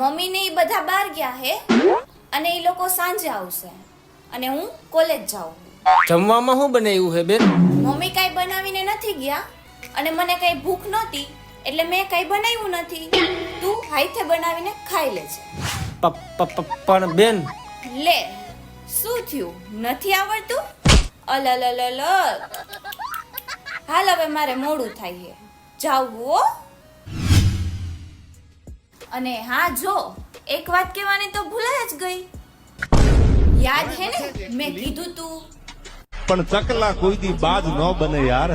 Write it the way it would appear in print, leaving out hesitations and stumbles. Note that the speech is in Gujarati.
મમ્મી ને ઈ બધા બહાર ગયા હે અને ઈ લોકો સાંજે આવશે અને હું કોલેજ જાઉં. જમવામાં શું બનાવ્યું હે બેન? મમ્મી કાંઈ બનાવીને નથી ગયા અને મને કાંઈ ભૂખ નહોતી એટલે મેં કાંઈ બનાવ્યું નથી. તું હાથે બનાવીને ખાઈ લેજે. પણ બેન, લે શું થયું, નથી આવડતું? અલલલલ. હાલ હવે મારે મોડું થાય છે, જાવું હો. અને હા જો, એક વાત કહેવાની તો ભૂલાઈ જ ગઈ. યાદ હે ને મેં કીધું તું પણ ચકલા કોઈ દી બાજ ન બને યાર.